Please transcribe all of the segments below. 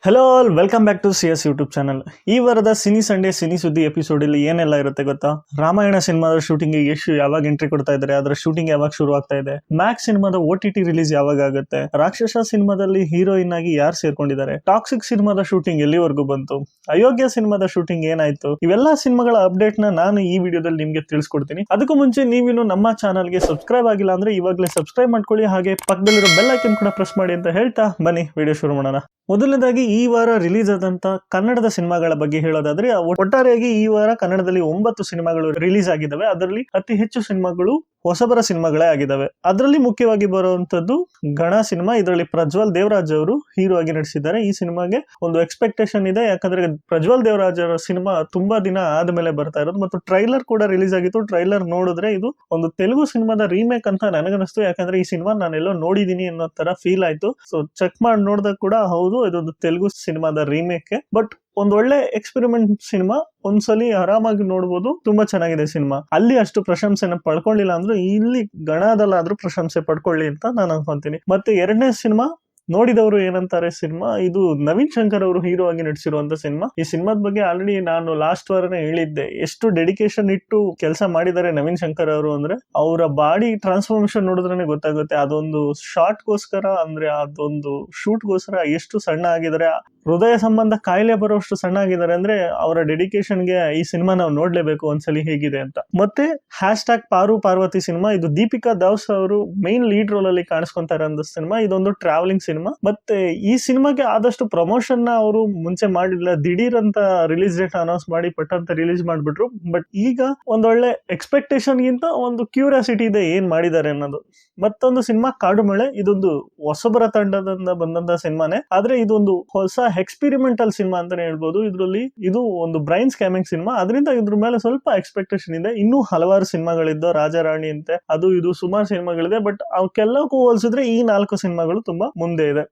Hello all welcome back to CS YouTube channel. ಈ ವಾರದ cine Sunday cine ಸುದ್ದಿ episode ಇಲ್ಲಿ ಏನೆಲ್ಲ ಇರುತ್ತೆ ಗೊತ್ತಾ? ರಾಮಾಯಣ ಸಿನಿಮಾದ ಶೂಟಿಂಗ್ ಎಷ್ಟು ಯಾವಾಗ ಎಂಟ್ರಿ ಕೊಡ್ತಾ ಇದ್ದಾರೆ, ಅದರ ಶೂಟಿಂಗ್ ಯಾವಾಗ ಶುರು ಆಗ್ತಾ ಇದೆ, ಮ್ಯಾಕ್ಸ್ ಸಿನಿಮಾದ OTT ರಿಲೀಸ್ ಯಾವಾಗ ಆಗುತ್ತೆ, ರಾಕ್ಷಸ ಸಿನಿಮಾದಲ್ಲಿ ಹೀರೋಯಿನ್ ಆಗಿ ಯಾರು ಸೇರ್ಕೊಂಡಿದ್ದಾರೆ, ಟಾಕ್ಸಿಕ್ ಸಿನಿಮಾದ ಶೂಟಿಂಗ್ ಎಲ್ಲಿವರೆಗೂ ಬಂತು, ಅಯೋಗ್ಯ ಸಿನಿಮಾದ ಶೂಟಿಂಗ್ ಏನಾಯ್ತು, ಇವೆಲ್ಲಾ ಸಿನಿಮಾಗಳ ಅಪ್ಡೇಟ್ ನಾನು ಈ ವಿಡಿಯೋದಲ್ಲಿ ನಿಮ್ಗೆ ತಿಳಿಸ್ಕೊಡ್ತೀನಿ. ಅದಕ್ಕೂ ಮುಂಚೆ ನೀವಿನ್ನು ನಮ್ಮ ಚಾನಲ್ಗೆ ಸಬ್ಸ್ಕ್ರೈಬ್ ಆಗಿಲ್ಲ ಅಂದ್ರೆ ಇವಾಗಲೇ ಸಬ್ಸ್ಕ್ರೈಬ್ ಮಾಡ್ಕೊಳ್ಳಿ, ಹಾಗೆ ಪಕ್ಕದಲ್ಲಿರೋ ಬೆಲ್ ಐಕನ್ ಕೂಡ ಪ್ರೆಸ್ ಮಾಡಿ ಅಂತ ಹೇಳ್ತಾ ಬನ್ನಿ ವಿಡಿಯೋ ಶುರು ಮಾಡೋಣ. ಮೊದಲನೇದಾಗಿ ಈ ವಾರ ರಿಲೀಸ್ ಆದಂತ ಕನ್ನಡದ ಸಿನಿಮಾಗಳ ಬಗ್ಗೆ ಹೇಳೋದಾದ್ರೆ, ಒಟ್ಟಾರೆಯಾಗಿ ಈ ವಾರ ಕನ್ನಡದಲ್ಲಿ 9 ಸಿನಿಮಾಗಳು ರಿಲೀಸ್ ಆಗಿದ್ದಾವೆ. ಅದರಲ್ಲಿ ಅತಿ ಹೆಚ್ಚು ಸಿನಿಮಾಗಳು ಹೊಸಬರ ಸಿನಿಮಾಗಳೇ ಆಗಿದ್ದಾವೆ. ಅದರಲ್ಲಿ ಮುಖ್ಯವಾಗಿ ಬರುವಂತದ್ದು ಗಣ ಸಿನಿಮಾ. ಇದರಲ್ಲಿ ಪ್ರಜ್ವಲ್ ದೇವರಾಜ್ ಅವರು ಹೀರೋ ಆಗಿ ನಟಿಸಿದ್ದಾರೆ. ಈ ಸಿನಿಮಾಗೆ ಒಂದು ಎಕ್ಸ್ಪೆಕ್ಟೇಷನ್ ಇದೆ, ಯಾಕಂದ್ರೆ ಪ್ರಜ್ವಲ್ ದೇವರಾಜ್ ಅವರ ಸಿನಿಮಾ ತುಂಬಾ ದಿನ ಆದ್ಮೇಲೆ ಬರ್ತಾ ಇರೋದು ಮತ್ತು ಟ್ರೈಲರ್ ಕೂಡ ರಿಲೀಸ್ ಆಗಿತ್ತು. ಟ್ರೈಲರ್ ನೋಡಿದ್ರೆ ಇದು ಒಂದು ತೆಲುಗು ಸಿನಿಮಾದ ರೀಮೇಕ್ ಅಂತ ನನಗನ್ನಿಸ್ತು, ಯಾಕಂದ್ರೆ ಈ ಸಿನಿಮಾ ನಾನೆಲ್ಲೋ ನೋಡಿದೀನಿ ಅನ್ನೋ ತರ ಫೀಲ್ ಆಯ್ತು. ಸೊ ಚೆಕ್ ಮಾಡಿ ನೋಡಿದಾಗ ಕೂಡ ಹೌದು, ಇದೊಂದು ತೆಲುಗು ಸಿನಿಮಾದ ರೀಮೇಕ್. ಬಟ್ ಒಂದ್ ಒಳ್ಳೆ ಎಕ್ಸ್ಪೆರಿಮೆಂಟ್ ಸಿನಿಮಾ, ಒಂದ್ಸಲಿ ಆರಾಮಾಗಿ ನೋಡ್ಬೋದು. ತುಂಬಾ ಚೆನ್ನಾಗಿದೆ ಸಿನಿಮಾ. ಅಲ್ಲಿ ಅಷ್ಟು ಪ್ರಶಂಸೆನ ಪಡ್ಕೊಳ್ಳಿಲ್ಲ ಅಂದ್ರೆ ಇಲ್ಲಿ ಗಣದಲ್ಲಾದ್ರೂ ಪ್ರಶಂಸೆ ಪಡ್ಕೊಳ್ಳಿ ಅಂತ ನಾನು ಅನ್ಕೊಂತೀನಿ. ಮತ್ತೆ ಎರಡನೇ ಸಿನಿಮಾ ನೋಡಿದವರು ಏನಂತಾರೆ ಸಿನಿಮಾ, ಇದು ನವೀನ್ ಶಂಕರ್ ಅವರು ಹೀರೋ ಆಗಿ ನಟಿಸಿರುವಂತ ಸಿನಿಮಾ. ಈ ಸಿನಿಮಾದ ಬಗ್ಗೆ ಆಲ್ರೆಡಿ ನಾನು ಲಾಸ್ಟ್ ವಾರನೇ ಹೇಳಿದ್ದೆ, ಎಷ್ಟು ಡೆಡಿಕೇಶನ್ ಇಟ್ಟು ಕೆಲಸ ಮಾಡಿದ್ದಾರೆ ನವೀನ್ ಶಂಕರ್ ಅವರು ಅಂದ್ರೆ ಅವರ ಬಾಡಿ ಟ್ರಾನ್ಸ್ಫಾರ್ಮೇಶನ್ ನೋಡಿದ್ರೆ ಗೊತ್ತಾಗುತ್ತೆ. ಅದೊಂದು ಶಾರ್ಟ್ ಗೋಸ್ಕರ ಅಂದ್ರೆ ಅದೊಂದು ಶೂಟ್ ಗೋಸ್ಕರ ಎಷ್ಟು ಸಣ್ಣ ಆಗಿದ್ದಾರೆ, ಹೃದಯ ಸಂಬಂಧ ಕಾಯಿಲೆ ಬರೋಷ್ಟು ಸಣ್ಣ ಆಗಿದ್ದಾರೆ ಅಂದ್ರೆ ಅವರ ಡೆಡಿಕೇಶನ್ಗೆ ಈ ಸಿನಿಮಾ ನಾವು ನೋಡ್ಲೇಬೇಕು ಒಂದ್ಸಲಿ ಹೇಗಿದೆ ಅಂತ. ಮತ್ತೆ ಹ್ಯಾಶ್ಟ್ಯಾಗ್ ಪಾರು ಪಾರ್ವತಿ ಸಿನಿಮಾ, ಇದು ದೀಪಿಕಾ ದಾಸ್ ಅವರು ಮೇನ್ ಲೀಡ್ ರೋಲ್ ಅಲ್ಲಿ ಕಾಣಿಸ್ಕೊಂತಾ ಇರೋ ಸಿನಿಮಾ. ಇದೊಂದು ಟ್ರಾವೆಲಿಂಗ್ ಸಿನಿಮಾ. ಮತ್ತೆ ಈ ಸಿನಿಮಾಗೆ ಆದಷ್ಟು ಪ್ರಮೋಷನ್ ನ ಅವರು ಮುಂಚೆ ಮಾಡಿಲ್ಲ, ದಿಢೀರ್ ಅಂತ ರಿಲೀಸ್ ಡೇಟ್ ಅನೌನ್ಸ್ ಮಾಡಿ ಪಟ್ ಅಂತ ರಿಲೀಸ್ ಮಾಡ್ಬಿಟ್ರು. ಬಟ್ ಈಗ ಒಂದೊಳ್ಳೆ ಎಕ್ಸ್ಪೆಕ್ಟೇಷನ್ ಗಿಂತ ಒಂದು ಕ್ಯೂರಿಯಾಸಿಟಿ ಇದೆ ಏನ್ ಮಾಡಿದ್ದಾರೆ ಅನ್ನೋದು. ಮತ್ತೊಂದು ಸಿನಿಮಾ ಕಾಡು ಮಳೆ, ಇದೊಂದು ಹೊಸಬರ ತಂಡದಿಂದ ಬಂದಂತ ಸಿನಿಮಾನೇ, ಆದ್ರೆ ಇದೊಂದು ಹೊಸ ಎಕ್ಸ್ಪೆರಿಮೆಂಟಲ್ ಸಿನಿಮಾ ಅಂತಾನೆ ಹೇಳ್ಬೋದು. ಇದರಲ್ಲಿ ಇದು ಒಂದು ಬ್ರೈನ್ ಸ್ಕ್ಯಾಮಿಂಗ್ ಸಿನಿಮಾ, ಅದರಿಂದ ಇದ್ರ ಮೇಲೆ ಸ್ವಲ್ಪ ಎಕ್ಸ್ಪೆಕ್ಟೇಷನ್ ಇದೆ. ಇನ್ನೂ ಹಲವಾರು ಸಿನಿಮಾಗಳಿದ್ದು, ರಾಜಾರಾಣಿ ಅಂತೆ ಅದು ಇದು ಸುಮಾರು ಸಿನಿಮಾಗಳಿದೆ. ಬಟ್ ಅವಕ್ಕೆಲ್ಲಕ್ಕೂ ಹೋಲಿಸಿದ್ರೆ ಈ 4 ಸಿನಿಮಾಗಳು ತುಂಬಾ ಮುಂದೆ ಇದೆ.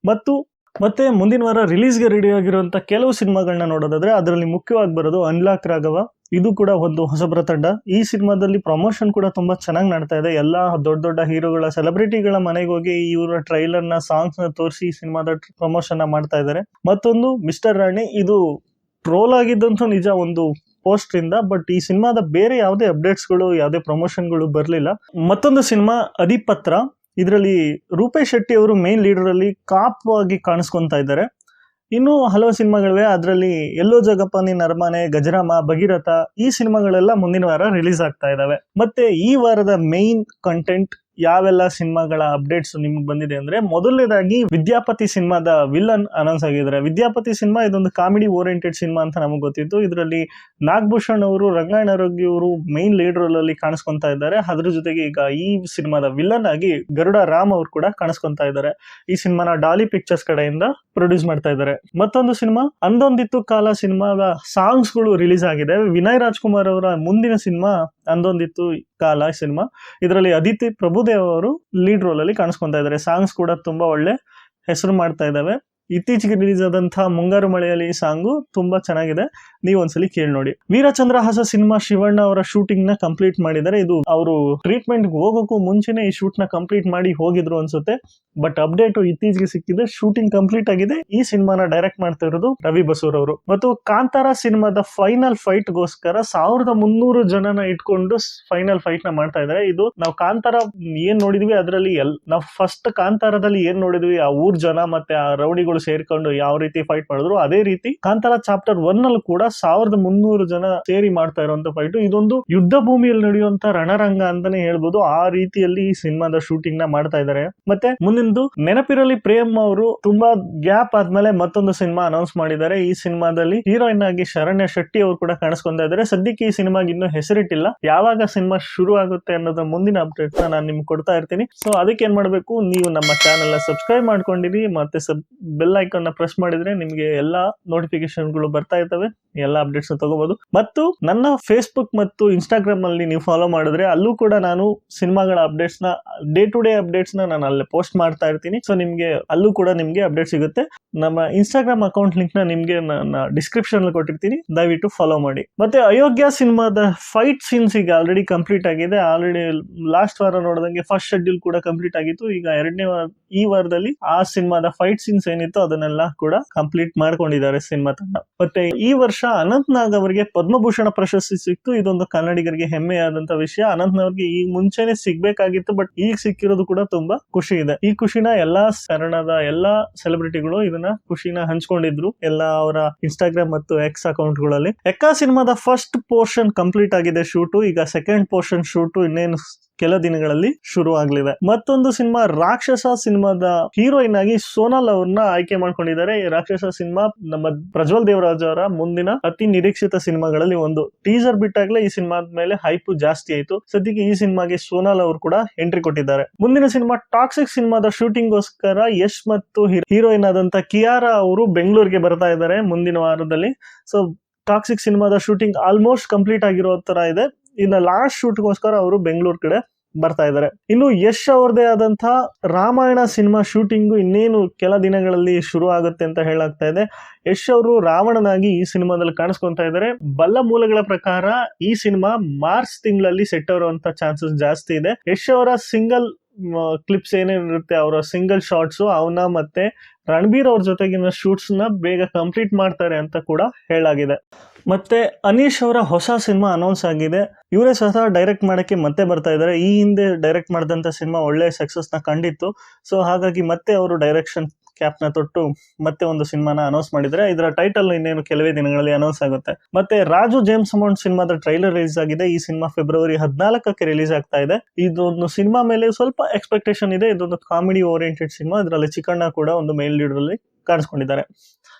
ಮತ್ತೆ ಮುಂದಿನ ವಾರ ರಿಲೀಸ್ಗೆ ರೆಡಿ ಆಗಿರುವಂತ ಕೆಲವು ಸಿನಿಮಾಗಳನ್ನ ನೋಡೋದಾದ್ರೆ, ಅದರಲ್ಲಿ ಮುಖ್ಯವಾಗಿ ಬರೋದು ಅನ್ಲಾಕ್ ರಾಘವ. ಇದು ಕೂಡ ಒಂದು ಹೊಸಬರ ತಂಡ. ಈ ಸಿನಿಮಾದಲ್ಲಿ ಪ್ರಮೋಷನ್ ಕೂಡ ತುಂಬಾ ಚೆನ್ನಾಗಿ ನಡ್ತಾ ಇದೆ. ಎಲ್ಲಾ ದೊಡ್ಡ ದೊಡ್ಡ ಹೀರೋಗಳ ಸೆಲೆಬ್ರಿಟಿಗಳ ಮನೆಗೆ ಹೋಗಿ ಇವರ ಟ್ರೈಲರ್ ನ ಸಾಂಗ್ಸ್ ನ ತೋರಿಸಿ ಸಿನಿಮಾದ ಪ್ರಮೋಷನ್ ನ ಮಾಡ್ತಾ ಇದ್ದಾರೆ. ಮತ್ತೊಂದು ಮಿಸ್ಟರ್ ರಾಣಿ, ಇದು ಟ್ರೋಲ್ ಆಗಿದ್ದಂತೂ ನಿಜ ಒಂದು ಪೋಸ್ಟ್ ಇಂದ. ಬಟ್ ಈ ಸಿನಿಮಾದ ಬೇರೆ ಯಾವುದೇ ಅಪ್ಡೇಟ್ಸ್ ಗಳು ಯಾವುದೇ ಪ್ರಮೋಷನ್ ಗಳು ಬರ್ಲಿಲ್ಲ. ಮತ್ತೊಂದು ಸಿನಿಮಾ ಅಧಿಪತ್ರ, ಇದರಲ್ಲಿ ರೂಪೇಶ್ ಶೆಟ್ಟಿ ಅವರು ಮೇನ್ ಲೀಡರ್ ಅಲ್ಲಿ ಕಾಪ್ ಆಗಿ ಕಾಣಿಸ್ಕೊಂತಾ ಇದ್ದಾರೆ. ಇನ್ನೂ ಹಲವು ಸಿನಿಮಾಗಳಿವೆ, ಅದರಲ್ಲಿ ಎಲ್ಲೋ ಜಗಪ್ಪ ನೀನ್ ಅರಮನೆ, ಗಜರಾಮ, ಭಗೀರಥ ಈ ಸಿನಿಮಾಗಳೆಲ್ಲ ಮುಂದಿನ ವಾರ ರಿಲೀಸ್ ಆಗ್ತಾ ಇದಾವೆ. ಮತ್ತೆ ಈ ವಾರದ ಮೇನ್ ಕಂಟೆಂಟ್ ಯಾವೆಲ್ಲ ಸಿನಿಮಾಗಳ ಅಪ್ಡೇಟ್ಸ್ ನಿಮ್ಗೆ ಬಂದಿದೆ ಅಂದ್ರೆ, ಮೊದಲನೇದಾಗಿ ವಿದ್ಯಾಪತಿ ಸಿನಿಮಾದ ವಿಲನ್ ಅನೌನ್ಸ್ ಆಗಿದ್ದಾರೆ. ವಿದ್ಯಾಪತಿ ಸಿನಿಮಾ ಇದೊಂದು ಕಾಮಿಡಿ ಓರಿಯೆಂಟೆಡ್ ಸಿನಿಮಾ ಅಂತ ನಮಗೆ ಗೊತ್ತಿತ್ತು. ಇದರಲ್ಲಿ ನಾಗಭೂಷಣ್ ಅವರು, ರಂಗಾಯಣ ಆರೋಗ್ಯ ಅವರು ಮೈನ್ ಲೀಡ್ ರೋಲ್ ಅಲ್ಲಿ ಕಾಣಿಸ್ಕೊಂತಾ ಇದ್ದಾರೆ. ಅದ್ರ ಜೊತೆಗೆ ಈಗ ಈ ಸಿನಿಮಾದ ವಿಲನ್ ಆಗಿ ಗರುಡ ರಾಮ್ ಅವರು ಕೂಡ ಕಾಣಿಸ್ಕೊಂತಾ ಇದ್ದಾರೆ. ಈ ಸಿನಿಮಾನ ಡಾಲಿ ಪಿಕ್ಚರ್ಸ್ ಕಡೆಯಿಂದ ಪ್ರೊಡ್ಯೂಸ್ ಮಾಡ್ತಾ ಇದ್ದಾರೆ. ಮತ್ತೊಂದು ಸಿನಿಮಾ ಅಂದೊಂದಿತ್ತು ಕಾಲ ಸಿನಿಮಾದ ಸಾಂಗ್ಸ್ ಗಳು ರಿಲೀಸ್ ಆಗಿದೆ. ವಿನಯ್ ರಾಜ್ಕುಮಾರ್ ಅವರ ಮುಂದಿನ ಸಿನಿಮಾ ಅಂದೊಂದಿತ್ತು ಕಾಲ ಸಿನಿಮಾ. ಇದರಲ್ಲಿ ಅದಿತಿ ಪ್ರಭುದೇವ್ ಅವರು ಲೀಡ್ ರೋಲ್ ಅಲ್ಲಿ ಕಾಣಿಸ್ಕೊಂತಾ ಇದ್ದಾರೆ. ಸಾಂಗ್ಸ್ ಕೂಡ ತುಂಬಾ ಒಳ್ಳೆ ಹೆಸರು ಮಾಡ್ತಾ ಇದಾವೆ. ಇತ್ತೀಚೆಗೆ ರಿಲೀಸ್ ಆದಂತಹ ಮುಂಗಾರು ಮಳೆಯಲ್ಲಿ ಸಾಂಗು ತುಂಬಾ ಚೆನ್ನಾಗಿದೆ, ನೀವು ಒಂದ್ಸಲಿ ಕೇಳಿ ನೋಡಿ. ವೀರಚಂದ್ರಹಾಸ ಸಿನಿಮಾ ಶಿವಣ್ಣ ಅವರ ಶೂಟಿಂಗ್ ನ ಕಂಪ್ಲೀಟ್ ಮಾಡಿದ್ದಾರೆ. ಇದು ಅವರು ಟ್ರೀಟ್ಮೆಂಟ್ ಹೋಗೋಕ್ಕೂ ಮುಂಚೆನೆ ಈ ಶೂಟ್ ನ ಕಂಪ್ಲೀಟ್ ಮಾಡಿ ಹೋಗಿದ್ರು ಅನ್ಸುತ್ತೆ. ಬಟ್ ಅಪ್ಡೇಟ್ ಇತ್ತೀಚೆಗೆ ಸಿಕ್ಕಿದೆ, ಶೂಟಿಂಗ್ ಕಂಪ್ಲೀಟ್ ಆಗಿದೆ. ಈ ಸಿನಿಮಾನ ಡೈರೆಕ್ಟ್ ಮಾಡ್ತಾ ಇರೋದು ರವಿ ಬಸೂರ್ ಅವರು. ಮತ್ತು ಕಾಂತಾರ ಸಿನಿಮಾದ ಫೈನಲ್ ಫೈಟ್ ಗೋಸ್ಕರ 1300 ಜನನ ಇಟ್ಕೊಂಡು ಫೈನಲ್ ಫೈಟ್ ನ ಮಾಡ್ತಾ ಇದ್ದಾರೆ. ಇದು ನಾವು ಕಾಂತಾರ ಏನ್ ನೋಡಿದ್ವಿ ಅದರಲ್ಲಿ ನಾವು ಫಸ್ಟ್ ಕಾಂತಾರದಲ್ಲಿ ಏನ್ ನೋಡಿದ್ವಿ, ಆ ಊರ್ ಜನ ಮತ್ತೆ ಆ ರೌಡಿಗಳು ಸೇರ್ಕೊಂಡು ಯಾವ ರೀತಿ ಫೈಟ್ ಮಾಡಿದ್ರು, ಅದೇ ರೀತಿ ಕಾಂತಾರ ಚಾಪ್ಟರ್ 1 ಅಲ್ಲಿ ಕೂಡ 1300 ಜನ ಸೇರಿ ಮಾಡ್ತಾ ಇರುವಂತ ಫೈಟ್. ಇದೊಂದು ಯುದ್ಧ ಭೂಮಿಯಲ್ಲಿ ನಡೆಯುವಂತ ರಣರಂಗ ಅಂತಾನೆ ಹೇಳ್ಬೋದು. ಆ ರೀತಿಯಲ್ಲಿ ಈ ಸಿನಿಮಾದ ಶೂಟಿಂಗ್ ನ ಮಾಡ್ತಾ ಇದ್ದಾರೆ. ಮತ್ತೆ ಮುಂದಿಂದು ನೆನಪಿರಲಿ ಪ್ರೇಮ್ ಅವರು ತುಂಬಾ ಗ್ಯಾಪ್ ಆದ್ಮೇಲೆ ಮತ್ತೊಂದು ಸಿನಿಮಾ ಅನೌನ್ಸ್ ಮಾಡಿದ್ದಾರೆ. ಈ ಸಿನಿಮಾದಲ್ಲಿ ಹೀರೋಯಿನ್ ಆಗಿ ಶರಣ್ಯ ಶೆಟ್ಟಿ ಅವರು ಕೂಡ ಕಾಣಿಸ್ಕೊಂತಾ ಇದ್ದಾರೆ. ಸದ್ಯಕ್ಕೆ ಈ ಸಿನಿಮಾಗೆ ಇನ್ನೂ ಹೆಸರಿಟ್ಟಿಲ್ಲ. ಯಾವಾಗ ಸಿನಿಮಾ ಶುರು ಆಗುತ್ತೆ ಅನ್ನೋದ್ರ ಮುಂದಿನ ಅಪ್ಡೇಟ್ ನಾನು ನಿಮ್ಗೆ ಕೊಡ್ತಾ ಇರ್ತೀನಿ. ಸೊ ಅದಕ್ಕೆ ಏನ್ ಮಾಡ್ಬೇಕು, ನೀವು ನಮ್ಮ ಚಾನೆಲ್ ನ ಸಬ್ಸ್ಕ್ರೈಬ್ ಮಾಡ್ಕೊಂಡಿರಿ, ಮತ್ತೆ ಬೆಲ್ ಐಕಾನ್ ನ ಪ್ರೆಸ್ ಮಾಡಿದ್ರೆ ನಿಮಗೆ ಎಲ್ಲಾ ನೋಟಿಫಿಕೇಶನ್ ಗಳು ಬರ್ತಾ ಇರ್ತವೆ. ಎಲ್ಲ ಅಪ್ಡೇಟ್ಸ್ ತಗೋಬಹುದು. ಮತ್ತು ನನ್ನ ಫೇಸ್ಬುಕ್ ಮತ್ತು ಇನ್ಸ್ಟಾಗ್ರಾಮ್ ಅಲ್ಲಿ ನೀವು ಫಾಲೋ ಮಾಡಿದ್ರೆ ಅಲ್ಲೂ ಕೂಡ ನಾನು ಸಿನಿಮಾಗಳ ಅಪ್ಡೇಟ್ಸ್ ನ ಡೇ ಟು ಡೇ ಅಪ್ಡೇಟ್ಸ್ ನಾನು ಅಲ್ಲಿ ಪೋಸ್ಟ್ ಮಾಡ್ತಾ ಇರ್ತೀನಿ. ಸೊ ನಿಮ್ಗೆ ಅಲ್ಲೂ ಕೂಡ ನಿಮ್ಗೆ ಅಪ್ಡೇಟ್ ಸಿಗುತ್ತೆ. ನಮ್ಮ ಇನ್ಸ್ಟಾಗ್ರಾಮ್ ಅಕೌಂಟ್ ಲಿಂಕ್ ನ ನಿಮ್ಗೆ ನಾನು ಡಿಸ್ಕ್ರಿಪ್ಷನ್ ಅಲ್ಲಿ ಕೊಟ್ಟಿರ್ತೀನಿ, ದಯವಿಟ್ಟು ಫಾಲೋ ಮಾಡಿ. ಮತ್ತೆ ಅಯೋಗ್ಯ ಸಿನಿಮಾದ ಫೈಟ್ ಸೀನ್ಸ್ ಈಗ ಆಲ್ರೆಡಿ ಕಂಪ್ಲೀಟ್ ಆಗಿದೆ. ಆಲ್ರೆಡಿ ಲಾಸ್ಟ್ ವಾರ ನೋಡಿದಂಗೆ ಫಸ್ಟ್ ಶೆಡ್ಯೂಲ್ ಕೂಡ ಕಂಪ್ಲೀಟ್ ಆಗಿತ್ತು. ಈಗ ಎರಡನೇ ಈ ವಾರದಲ್ಲಿ ಆ ಸಿನಿಮಾದ ಫೈಟ್ ಸೀನ್ಸ್ ಏನಿತ್ತು ಅದನ್ನೆಲ್ಲ ಕೂಡ ಕಂಪ್ಲೀಟ್ ಮಾಡ್ಕೊಂಡಿದ್ದಾರೆ ಸಿನಿಮಾ ತಂಡ. ಮತ್ತೆ ಈ ವರ್ಷ ಅನಂತ್ ನಾಗ್ ಅವರಿಗೆ ಪದ್ಮಭೂಷಣ ಪ್ರಶಸ್ತಿ ಸಿಕ್ತು. ಇದೊಂದು ಕನ್ನಡಿಗರಿಗೆ ಹೆಮ್ಮೆಯಾದಂತ ವಿಷಯ. ಅನಂತ್ ನಾಗ್ ಈ ಮುಂಚೆನೆ ಸಿಗ್ಬೇಕಾಗಿತ್ತು, ಬಟ್ ಈಗ ಸಿಕ್ಕಿರೋದು ಕೂಡ ತುಂಬಾ ಖುಷಿ ಇದೆ. ಈ ಖುಷಿನ ಎಲ್ಲಾ ಕನ್ನಡದ ಎಲ್ಲಾ ಸೆಲೆಬ್ರಿಟಿಗಳು ಇದನ್ನ ಖುಷಿನ ಹಂಚ್ಕೊಂಡಿದ್ರು ಎಲ್ಲ ಅವರ ಇನ್ಸ್ಟಾಗ್ರಾಮ್ ಮತ್ತು ಎಕ್ಸ್ ಅಕೌಂಟ್ ಗಳಲ್ಲಿ. ಎಕ್ಕಾ ಸಿನಿಮಾದ ಫಸ್ಟ್ ಪೋರ್ಷನ್ ಕಂಪ್ಲೀಟ್ ಆಗಿದೆ ಶೂಟು. ಈಗ ಸೆಕೆಂಡ್ ಪೋರ್ಷನ್ ಶೂಟು ಇನ್ನೇನು ಕೆಲ ದಿನಗಳಲ್ಲಿ ಶುರು ಆಗ್ಲಿದೆ. ಮತ್ತೊಂದು ಸಿನಿಮಾ ರಾಕ್ಷಸ ಸಿನಿಮಾದ ಹೀರೋಯಿನ್ ಆಗಿ ಸೋನಾಲ್ ಅವ್ರನ್ನ ಆಯ್ಕೆ ಮಾಡ್ಕೊಂಡಿದ್ದಾರೆ. ಈ ರಾಕ್ಷಸ ಸಿನಿಮಾ ನಮ್ಮ ಪ್ರಜ್ವಲ್ ದೇವರಾಜ್ ಅವರ ಮುಂದಿನ ಅತಿ ನಿರೀಕ್ಷಿತ ಸಿನಿಮಾಗಳಲ್ಲಿ ಒಂದು. ಟೀಸರ್ ಬಿಟ್ಟಾಗ್ಲೇ ಈ ಸಿನಿಮಾದ ಮೇಲೆ ಹೈಪ್ ಜಾಸ್ತಿ ಆಯ್ತು. ಸದ್ಯಕ್ಕೆ ಈ ಸಿನಿಮಾಗೆ ಸೋನಾಲ್ ಅವರು ಕೂಡ ಎಂಟ್ರಿ ಕೊಟ್ಟಿದ್ದಾರೆ. ಮುಂದಿನ ಸಿನಿಮಾ ಟಾಕ್ಸಿಕ್ ಸಿನಿಮಾದ ಶೂಟಿಂಗ್ ಗೋಸ್ಕರ ಯಶ್ ಮತ್ತು ಹೀರೋಯಿನ್ ಆದಂತ ಕಿಯಾರಾ ಅವರು ಬೆಂಗಳೂರಿಗೆ ಬರ್ತಾ ಇದ್ದಾರೆ ಮುಂದಿನ ವಾರದಲ್ಲಿ. ಸೊ ಟಾಕ್ಸಿಕ್ ಸಿನಿಮಾದ ಶೂಟಿಂಗ್ ಆಲ್ಮೋಸ್ಟ್ ಕಂಪ್ಲೀಟ್ ಆಗಿರೋ ತರ ಇದೆ. ಇನ್ನು ಲಾಸ್ಟ್ ಶೂಟ್ಗೋಸ್ಕರ ಅವರು ಬೆಂಗಳೂರು ಕಡೆ ಬರ್ತಾ ಇದ್ದಾರೆ. ಇನ್ನು ಯಶ್ ಅವ್ರದೇ ಆದಂತಹ ರಾಮಾಯಣ ಸಿನಿಮಾ ಶೂಟಿಂಗು ಇನ್ನೇನು ಕೆಲ ದಿನಗಳಲ್ಲಿ ಶುರು ಆಗುತ್ತೆ ಅಂತ ಹೇಳಾಗ್ತಾ ಇದೆ. ಯಶ್ ಅವರು ರಾವಣನಾಗಿ ಈ ಸಿನಿಮಾದಲ್ಲಿ ಕಾಣಿಸ್ಕೊಂತಾ ಇದ್ದಾರೆ. ಬಲ್ಲ ಮೂಲಗಳ ಪ್ರಕಾರ ಈ ಸಿನಿಮಾ ಮಾರ್ಚ್ ತಿಂಗಳಲ್ಲಿ ಸೆಟ್ ಆಗುವಂತ ಚಾನ್ಸಸ್ ಜಾಸ್ತಿ ಇದೆ. ಯಶ್ ಅವರ ಸಿಂಗಲ್ ಕ್ಲಿಪ್ಸ್ ಏನೇನಿರುತ್ತೆ, ಅವರ ಸಿಂಗಲ್ ಶಾರ್ಟ್ಸ್ ಅವನ್ನ ಮತ್ತೆ ರಣಬೀರ್ ಅವ್ರ ಜೊತೆಗಿನ ಶೂಟ್ಸ್ ನ ಬೇಗ ಕಂಪ್ಲೀಟ್ ಮಾಡ್ತಾರೆ ಅಂತ ಕೂಡ ಹೇಳಾಗಿದೆ. ಮತ್ತೆ ಅನೀಶ್ ಅವರ ಹೊಸ ಸಿನಿಮಾ ಅನೌನ್ಸ್ ಆಗಿದೆ. ಇವರೇ ಸಹ ಡೈರೆಕ್ಟ್ ಮಾಡಕ್ಕೆ ಮತ್ತೆ ಬರ್ತಾ ಇದ್ದಾರೆ. ಈ ಹಿಂದೆ ಡೈರೆಕ್ಟ್ ಮಾಡಿದಂತ ಸಿನಿಮಾ ಒಳ್ಳೆ ಸಕ್ಸಸ್ ನ ಕಂಡಿತ್ತು. ಸೊ ಹಾಗಾಗಿ ಮತ್ತೆ ಅವರು ಡೈರೆಕ್ಷನ್ ಕ್ಯಾಪ್ ನ ತೊಟ್ಟು ಮತ್ತೆ ಒಂದು ಸಿನಿಮಾನ ಅನೌನ್ಸ್ ಮಾಡಿದ್ರೆ ಇದರ ಟೈಟಲ್ ಇನ್ನೇನು ಕೆಲವೇ ದಿನಗಳಲ್ಲಿ ಅನೌನ್ಸ್ ಆಗುತ್ತೆ. ಮತ್ತೆ ರಾಜು ಜೇಮ್ಸ್ ಅಮೌಂಟ್ ಸಿನಿಮಾದ ಟ್ರೈಲರ್ ರಿಲೀಸ್ ಆಗಿದೆ. ಈ ಸಿನಿಮಾ ಫೆಬ್ರವರಿ 14ಕ್ಕೆ ರಿಲೀಸ್ ಆಗ್ತಾ ಇದೆ. ಇದೊಂದು ಸಿನಿಮಾ ಮೇಲೆ ಸ್ವಲ್ಪ ಎಕ್ಸ್ಪೆಕ್ಟೇಷನ್ ಇದೆ. ಇದೊಂದು ಕಾಮಿಡಿ ಓರಿಯೆಂಟೆಡ್ ಸಿನಿಮಾ. ಇದರಲ್ಲಿ ಚಿಕ್ಕಣ್ಣ ಕೂಡ ಒಂದು ಮೇಲ್ ಲೀಡರ್ ಅಲ್ಲಿ ಕಾಣಿಸ್ಕೊಂಡಿದ್ದಾರೆ.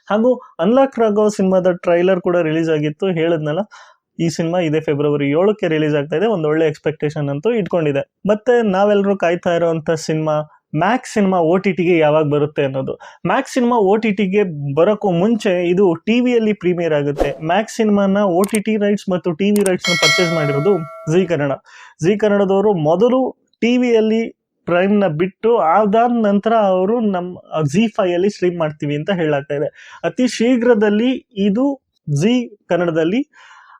ಹಾಗೂ ಅನ್ಲಾಕ್ ರಾಘವ್ ಸಿನಿಮಾದ ಟ್ರೈಲರ್ ಕೂಡ ರಿಲೀಸ್ ಆಗಿತ್ತು. ಹೇಳಿದ್ನಲ್ಲ, ಈ ಸಿನಿಮಾ ಇದೇ ಫೆಬ್ರವರಿ 7ಕ್ಕೆ ರಿಲೀಸ್ ಆಗ್ತಾ ಇದೆ. ಒಂದು ಒಳ್ಳೆ ಎಕ್ಸ್ಪೆಕ್ಟೇಷನ್ ಅಂತೂ ಇಟ್ಕೊಂಡಿದೆ. ಮತ್ತೆ ನಾವೆಲ್ಲರೂ ಕಾಯ್ತಾ ಇರುವಂತ ಸಿನಿಮಾ ಮ್ಯಾಕ್ಸ್ ಸಿನಿಮಾ OTTಗೆ ಯಾವಾಗ ಬರುತ್ತೆ ಅನ್ನೋದು. ಮ್ಯಾಕ್ಸ್ ಸಿನಿಮಾ OTTಗೆ ಬರೋಕ್ಕೂ ಮುಂಚೆ ಇದು ಟಿವಿಯಲ್ಲಿ ಪ್ರೀಮಿಯರ್ ಆಗುತ್ತೆ. ಮ್ಯಾಕ್ಸ್ ಸಿನಿಮಾನ OTT ರೈಟ್ಸ್ ಮತ್ತು ಟಿವಿ ರೈಟ್ಸ್ ನ ಪರ್ಚೇಸ್ ಮಾಡಿರೋದು ಜಿ ಕನ್ನಡ. ಜಿ ಕನ್ನಡದವರು ಮೊದಲು ಟಿವಿಯಲ್ಲಿ ಪ್ರೈಮ್ ನ ಬಿಟ್ಟು ಅದಾದ ನಂತರ ಅವರು ನಮ್ಮ ZEE5 ಅಲ್ಲಿ ಸ್ಟ್ರೀಮ್ ಮಾಡ್ತೀವಿ ಅಂತ ಹೇಳಾಗ್ತಾ ಇದೆ. ಅತಿ ಶೀಘ್ರದಲ್ಲಿ ಇದು ಜಿ ಕನ್ನಡದಲ್ಲಿ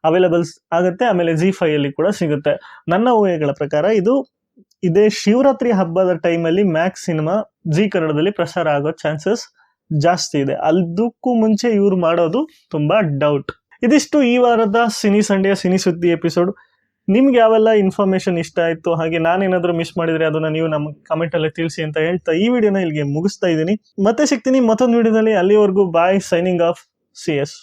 ಅವೈಲಬಲ್ಸ್ ಆಗುತ್ತೆ. ಆಮೇಲೆ ZEE5 ಅಲ್ಲಿ ಕೂಡ ಸಿಗುತ್ತೆ. ನನ್ನ ಊಹೆಗಳ ಪ್ರಕಾರ ಇದು ಇದೇ ಶಿವರಾತ್ರಿ ಹಬ್ಬದ ಟೈಮಲ್ಲಿ ಮ್ಯಾಕ್ಸ್ ಸಿನಿಮಾ ಜಿ ಕನ್ನಡದಲ್ಲಿ ಪ್ರಸಾರ ಆಗೋ ಚಾನ್ಸಸ್ ಜಾಸ್ತಿ ಇದೆ. ಅದಕ್ಕೂ ಮುಂಚೆ ಇವ್ರು ಮಾಡೋದು ತುಂಬಾ ಡೌಟ್. ಇದಿಷ್ಟು ಈ ವಾರದ ಸಿನಿ ಸಂಡೆಯ ಸಿನಿ ಸುದ್ದಿ ಎಪಿಸೋಡ್. ನಿಮ್ಗೆ ಯಾವೆಲ್ಲ ಇನ್ಫಾರ್ಮೇಶನ್ ಇಷ್ಟ ಆಯ್ತು, ಹಾಗೆ ನಾನೇನಾದ್ರೂ ಮಿಸ್ ಮಾಡಿದ್ರೆ ಅದನ್ನ ನೀವು ನಮ್ಮ ಕಮೆಂಟ್ ಅಲ್ಲಿ ತಿಳಿಸಿ ಅಂತ ಹೇಳ್ತಾ ಈ ವಿಡಿಯೋನ ಇಲ್ಲಿಗೆ ಮುಗಿಸ್ತಾ ಇದ್ದೀನಿ. ಮತ್ತೆ ಸಿಗ್ತೀನಿ ಮತ್ತೊಂದು ವಿಡಿಯೋದಲ್ಲಿ. ಅಲ್ಲಿವರೆಗೂ ಬಾಯ್, ಸೈನಿಂಗ್ ಆಫ್, CS.